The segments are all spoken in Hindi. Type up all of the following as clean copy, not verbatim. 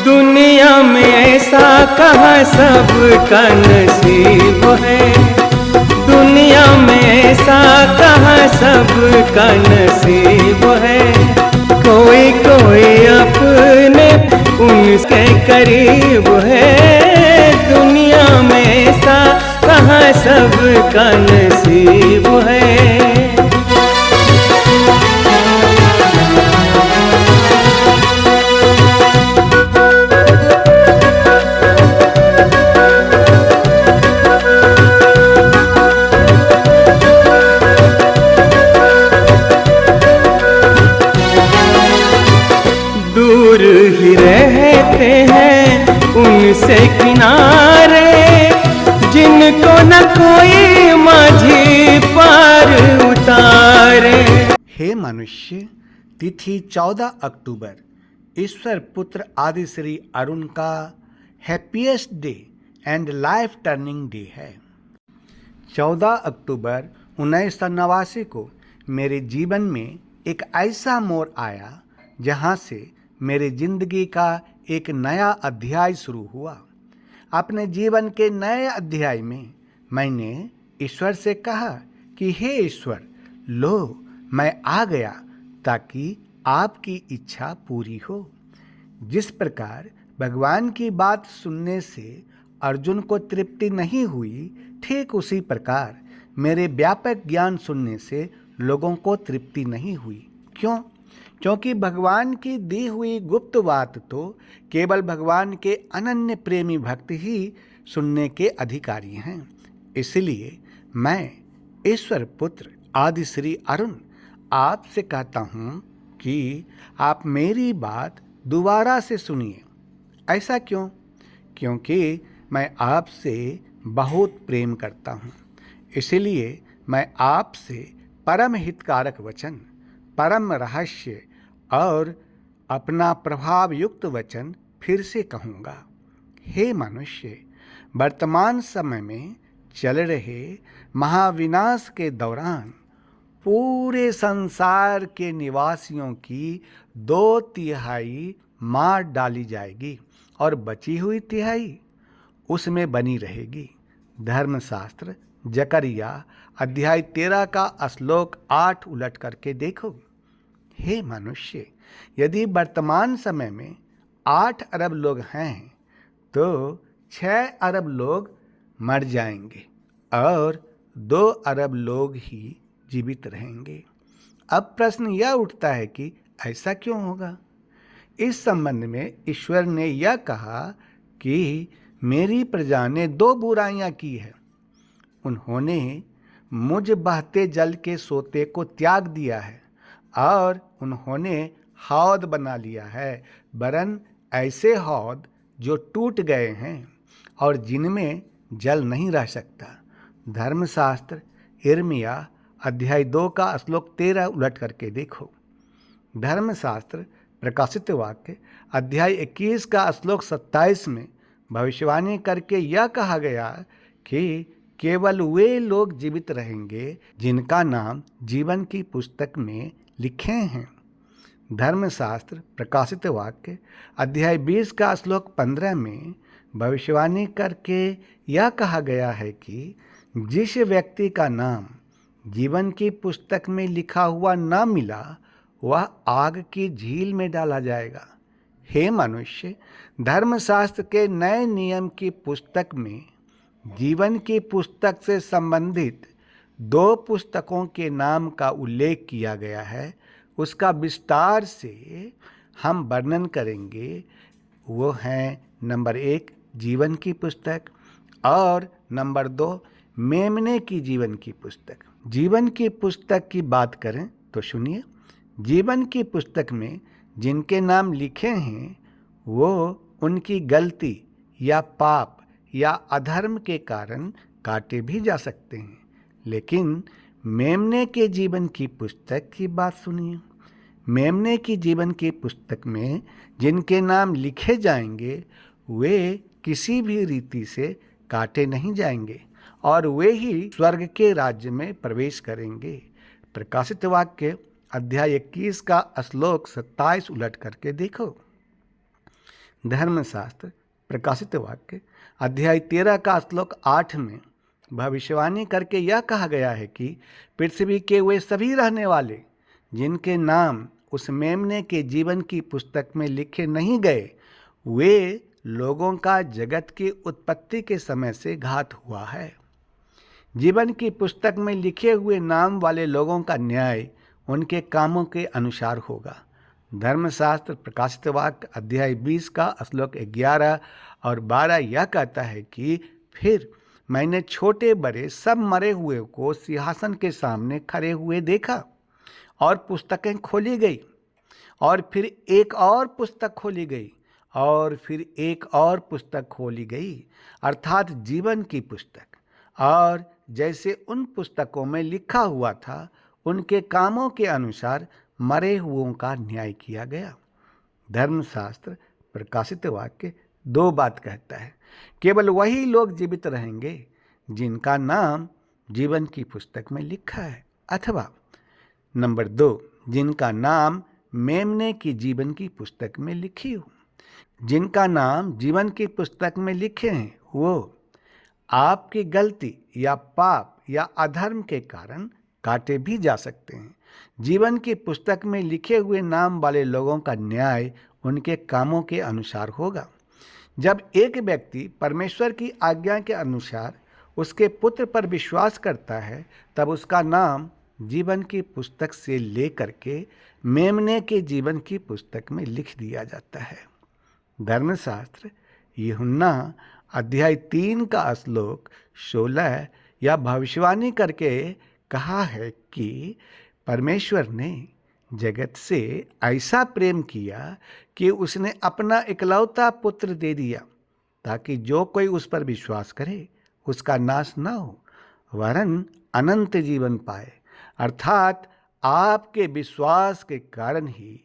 दुनिया में ऐसा कहाँ सबका नसीब है, दुनिया में ऐसा कहाँ सबका नसीब है। कोई कोई अपने उनके करीब है, दुनिया में ऐसा कहाँ सबका नसीब है। दूर ही रहते हैं उनसे किनारे, जिनको न कोई माझी पार उतारे। हे मनुष्य, तिथि 14 अक्टूबर ईश्वर पुत्र आदि श्री अरुण का happiest day and life turning day है। 14 अक्टूबर 1989 को मेरे जीवन में एक ऐसा मोड़ आया जहाँ से मेरी जिंदगी का एक नया अध्याय शुरू हुआ। अपने जीवन के नए अध्याय में मैंने ईश्वर से कहा कि हे ईश्वर, लो मैं आ गया ताकि आपकी इच्छा पूरी हो। जिस प्रकार भगवान की बात सुनने से अर्जुन को तृप्ति नहीं हुई, ठीक उसी प्रकार मेरे व्यापक ज्ञान सुनने से लोगों को तृप्ति नहीं हुई। क्यों? क्योंकि भगवान की दी हुई गुप्त बात तो केवल भगवान के अनन्य प्रेमी भक्त ही सुनने के अधिकारी हैं। इसलिए मैं ईश्वर पुत्र आदि श्री अरुण आपसे कहता हूँ कि आप मेरी बात दोबारा से सुनिए। ऐसा क्यों? क्योंकि मैं आपसे बहुत प्रेम करता हूँ। इसलिए मैं आपसे परम हितकारक वचन, परम रहस्य और अपना प्रभाव युक्त वचन फिर से कहूँगा। हे मनुष्य, वर्तमान समय में चल रहे महाविनाश के दौरान पूरे संसार के निवासियों की 2/3 मार डाली जाएगी और बची हुई 1/3 उसमें बनी रहेगी। धर्मशास्त्र जकरिया अध्याय 13 का श्लोक 8 उलट करके देखो। हे मनुष्य, यदि वर्तमान समय में 8 अरब लोग हैं तो 6 अरब लोग मर जाएंगे और 2 अरब लोग ही जीवित रहेंगे। अब प्रश्न यह उठता है कि ऐसा क्यों होगा? इस संबंध में ईश्वर ने यह कहा कि मेरी प्रजा ने 2 बुराइयां की है। उन्होंने मुझ बहते जल के सोते को त्याग दिया है और उन्होंने हौद बना लिया है, वरन ऐसे हौद जो टूट गए हैं और जिनमें जल नहीं रह सकता। धर्मशास्त्र यिर्मयाह अध्याय 2 का श्लोक 13 उलट करके देखो। धर्मशास्त्र प्रकाशित वाक्य अध्याय 21 का श्लोक 27 में भविष्यवाणी करके यह कहा गया कि केवल वे लोग जीवित रहेंगे जिनका नाम जीवन की पुस्तक में लिखे हैं। धर्मशास्त्र प्रकाशित वाक्य अध्याय 20 का श्लोक 15 में भविष्यवाणी करके यह कहा गया है कि जिस व्यक्ति का नाम जीवन की पुस्तक में लिखा हुआ न मिला, वह आग की झील में डाला जाएगा। हे मनुष्य, धर्मशास्त्र के नए नियम की पुस्तक में जीवन की पुस्तक से संबंधित 2 पुस्तकों के नाम का उल्लेख किया गया है। उसका विस्तार से हम वर्णन करेंगे। वो हैं नंबर 1 जीवन की पुस्तक और नंबर 2 मेमने की जीवन की पुस्तक। जीवन की पुस्तक की बात करें तो सुनिए, जीवन की पुस्तक में जिनके नाम लिखे हैं वो उनकी गलती या पाप या अधर्म के कारण काटे भी जा सकते हैं। लेकिन मेमने के जीवन की पुस्तक की बात सुनिए। मेमने की जीवन की पुस्तक में जिनके नाम लिखे जाएंगे वे किसी भी रीति से काटे नहीं जाएंगे और वे ही स्वर्ग के राज्य में प्रवेश करेंगे। प्रकाशित वाक्य अध्याय 21 का श्लोक 27 उलट करके देखो। धर्मशास्त्र प्रकाशित वाक्य अध्याय 13 का श्लोक 8 में भविष्यवाणी करके यह कहा गया है कि पृथ्वी के वे सभी रहने वाले जिनके नाम उस मेमने के जीवन की पुस्तक में लिखे नहीं गए, वे लोगों का जगत की उत्पत्ति के समय से घात हुआ है। जीवन की पुस्तक में लिखे हुए नाम वाले लोगों का न्याय उनके कामों के अनुसार होगा। धर्मशास्त्र प्रकाशित वाक्य अध्याय 20 का श्लोक 11 और 12 यह कहता है कि फिर मैंने छोटे बड़े सब मरे हुए को सिंहासन के सामने खड़े हुए देखा और पुस्तकें खोली गई, और फिर एक और पुस्तक खोली गई, और फिर एक और पुस्तक खोली गई, अर्थात जीवन की पुस्तक। और जैसे उन पुस्तकों में लिखा हुआ था उनके कामों के अनुसार मरे हुओं का न्याय किया गया। धर्मशास्त्र प्रकाशित वाक्य 2 बात कहता है, केवल वही लोग जीवित रहेंगे जिनका नाम जीवन की पुस्तक में लिखा है, अथवा नंबर 2 जिनका नाम मेमने की जीवन की पुस्तक में लिखी हो। जिनका नाम जीवन की पुस्तक में लिखे हैं वो आपकी गलती या पाप या अधर्म के कारण काटे भी जा सकते हैं। जीवन की पुस्तक में लिखे हुए नाम वाले लोगों का न्याय उनके कामों के अनुसार होगा। जब एक व्यक्ति परमेश्वर की आज्ञा के अनुसार उसके पुत्र पर विश्वास करता है, तब उसका नाम जीवन की पुस्तक से लेकर के मेमने के जीवन की पुस्तक में लिख दिया जाता है। धर्मशास्त्र यूहन्ना अध्याय 3 का श्लोक 16 या भविष्यवाणी करके कहा है कि परमेश्वर ने जगत से ऐसा प्रेम किया कि उसने अपना इकलौता पुत्र दे दिया, ताकि जो कोई उस पर विश्वास करे उसका नाश न हो वरन अनंत जीवन पाए। अर्थात आपके विश्वास के कारण ही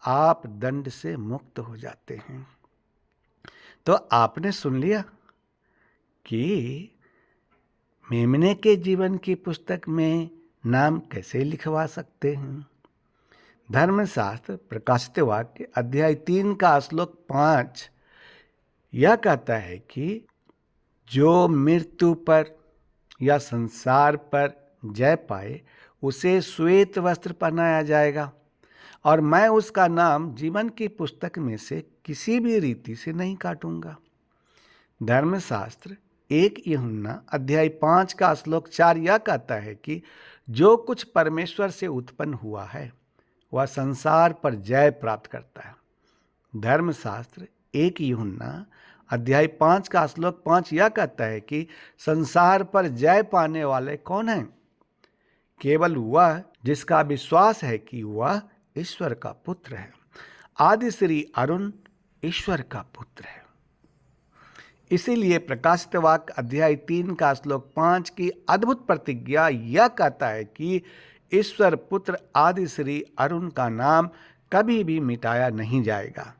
आप दंड से मुक्त हो जाते हैं। तो आपने सुन लिया कि मेमने के जीवन की पुस्तक में नाम कैसे लिखवा सकते हैं। धर्मशास्त्र प्रकाशित वाक्य अध्याय 3 का श्लोक 5 यह कहता है कि जो मृत्यु पर या संसार पर जय पाए उसे श्वेत वस्त्र पहनाया जाएगा, और मैं उसका नाम जीवन की पुस्तक में से किसी भी रीति से नहीं काटूंगा। धर्मशास्त्र 1 यूहन्ना अध्याय 5 का श्लोक 4 यह कहता है कि जो कुछ परमेश्वर से उत्पन्न हुआ है वह संसार पर जय प्राप्त करता है। धर्मशास्त्र 1 यूहन्ना अध्याय 5 का श्लोक 5 यह कहता है कि संसार पर जय पाने वाले कौन हैं? केवल वह जिसका विश्वास है कि वह ईश्वर का पुत्र है। आदि श्री अरुण ईश्वर का पुत्र है। इसीलिए प्रकाशित वाक्य अध्याय 3 का श्लोक 5 की अद्भुत प्रतिज्ञा यह कहता है कि ईश्वर पुत्र आदि श्री अरुण का नाम कभी भी मिटाया नहीं जाएगा।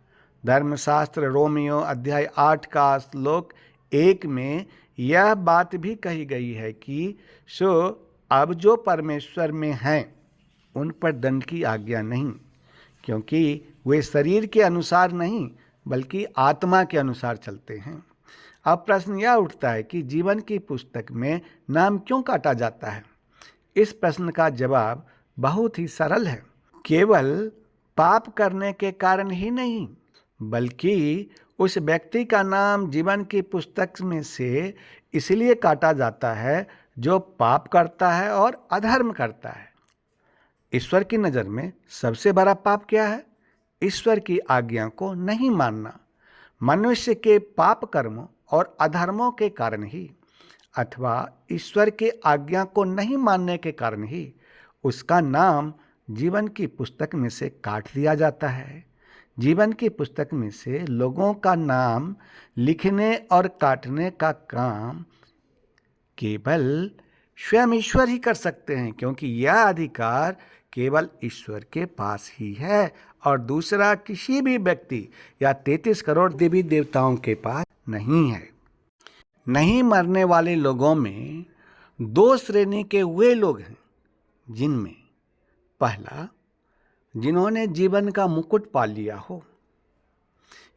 धर्मशास्त्र रोमियो अध्याय 8 का श्लोक 1 में यह बात भी कही गई है कि सो अब जो परमेश्वर में हैं उन पर दंड की आज्ञा नहीं, क्योंकि वे शरीर के अनुसार नहीं बल्कि आत्मा के अनुसार चलते हैं। अब प्रश्न यह उठता है कि जीवन की पुस्तक में नाम क्यों काटा जाता है? इस प्रश्न का जवाब बहुत ही सरल है। केवल पाप करने के कारण ही नहीं, बल्कि उस व्यक्ति का नाम जीवन की पुस्तक में से इसलिए काटा जाता है जो पाप करता है और अधर्म करता है। ईश्वर की नज़र में सबसे बड़ा पाप क्या है? ईश्वर की आज्ञा को नहीं मानना। मनुष्य के पाप कर्मों और अधर्मों के कारण ही अथवा ईश्वर के आज्ञा को नहीं मानने के कारण ही उसका नाम जीवन की पुस्तक में से काट दिया जाता है। जीवन की पुस्तक में से लोगों का नाम लिखने और काटने का काम केवल स्वयं ईश्वर ही कर सकते हैं, क्योंकि यह अधिकार केवल ईश्वर के पास ही है और दूसरा किसी भी व्यक्ति या 33 करोड़ देवी देवताओं के पास नहीं है। नहीं मरने वाले लोगों में 2 श्रेणी के वे लोग हैं, जिनमें पहला, जिन्होंने जीवन का मुकुट पा लिया हो,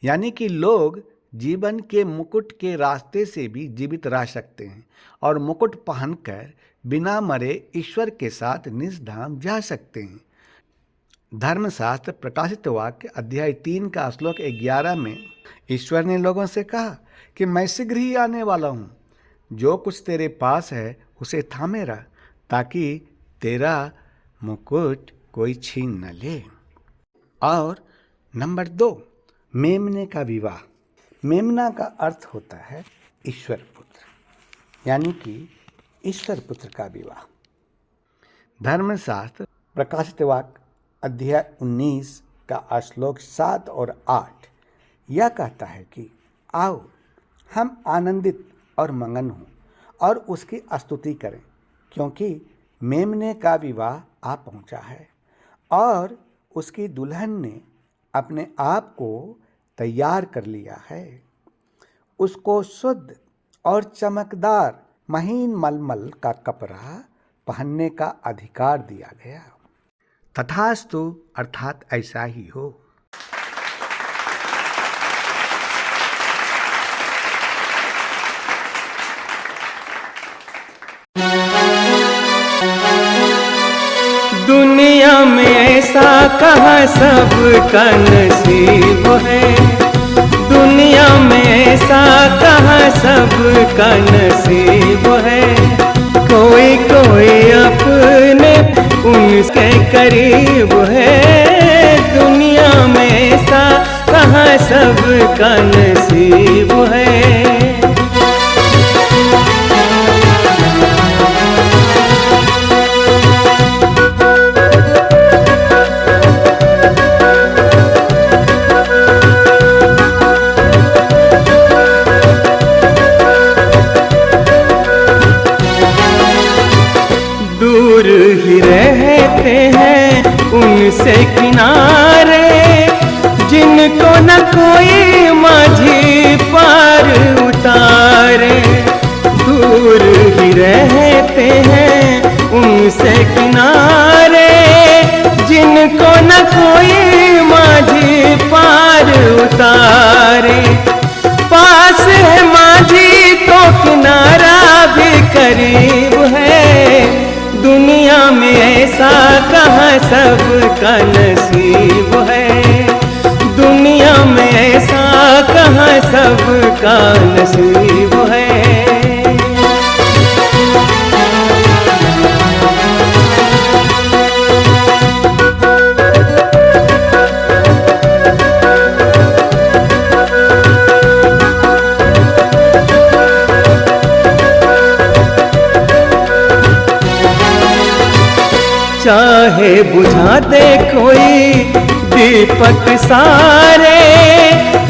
यानी कि लोग जीवन के मुकुट के रास्ते से भी जीवित रह सकते हैं और मुकुट पहनकर बिना मरे ईश्वर के साथ निज धाम जा सकते हैं। धर्मशास्त्र प्रकाशित वाक्य अध्याय 3 का श्लोक 11 में ईश्वर ने लोगों से कहा कि मैं शीघ्र ही आने वाला हूँ। जो कुछ तेरे पास है उसे थामे रह, ताकि तेरा मुकुट कोई छीन न ले। और नंबर 2, मेमने का विवाह। मेमना का अर्थ होता है ईश्वर पुत्र, यानी कि ईश्वर पुत्र का विवाह। धर्मशास्त्र प्रकाशित वाक्य अध्याय 19 का श्लोक 7 और 8 यह कहता है कि आओ हम आनंदित और मगन हों और उसकी स्तुति करें, क्योंकि मेमने का विवाह आ पहुंचा है और उसकी दुल्हन ने अपने आप को तैयार कर लिया है। उसको शुद्ध और चमकदार महीन मलमल का कपड़ा पहनने का अधिकार दिया गया। तथास्तु, अर्थात ऐसा ही हो। दुनिया में ऐसा कहाँ सबका नसीब है, दुनिया में ऐसा कहाँ सबका नसीब है। कोई कोई अपने उनके करीब है, दुनिया में ऐसा कहाँ सबका नसीब है। दूर ही रहते हैं उनसे किनारे, जिनको न कोई माझी पार उतारे। दूर ही रहते हैं उनसे किनारे, जिनको न कोई माझी पार उतारे। पास है माझी तो किनारा भी करीब है, दुनिया में ऐसा कहाँ सबका नसीब है, दुनिया में ऐसा कहाँ सबका नसीब है। चाहे बुझा दे कोई दीपक सारे,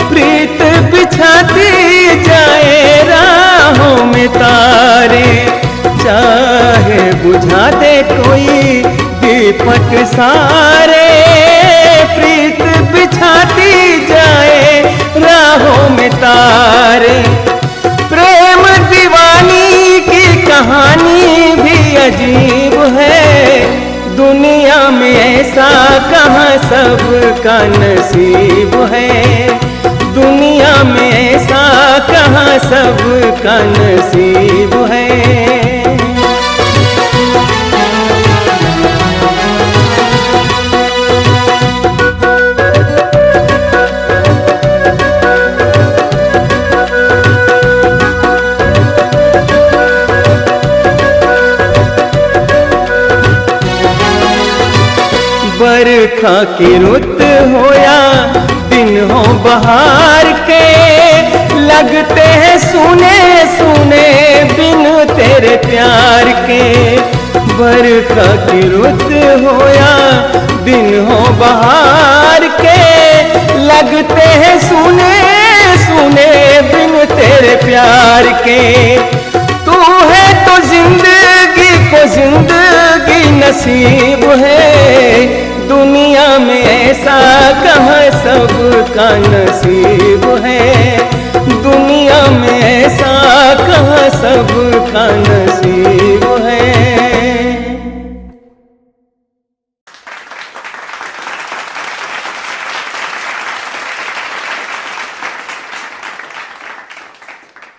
प्रीत बिछाती जाए राहों में तारे। चाहे बुझा दे कोई दीपक सारे, प्रीत बिछाती जाए राहों में तारे। प्रेम दीवानी की कहानी भी अजीब है, दुनिया में ऐसा कहाँ सबका नसीब है, दुनिया में ऐसा कहाँ सबका नसीब है। बरखा की रुत हो या दिन हो बहार के, लगते हैं सुने सुने बिन तेरे प्यार के। बरखा की रुत हो या दिन हो बहार के, लगते हैं सुने सुने बिन तेरे प्यार के। तू है तो जिंदगी को जिंदगी नसीब है, दुनिया में ऐसा कहाँ सबका नसीब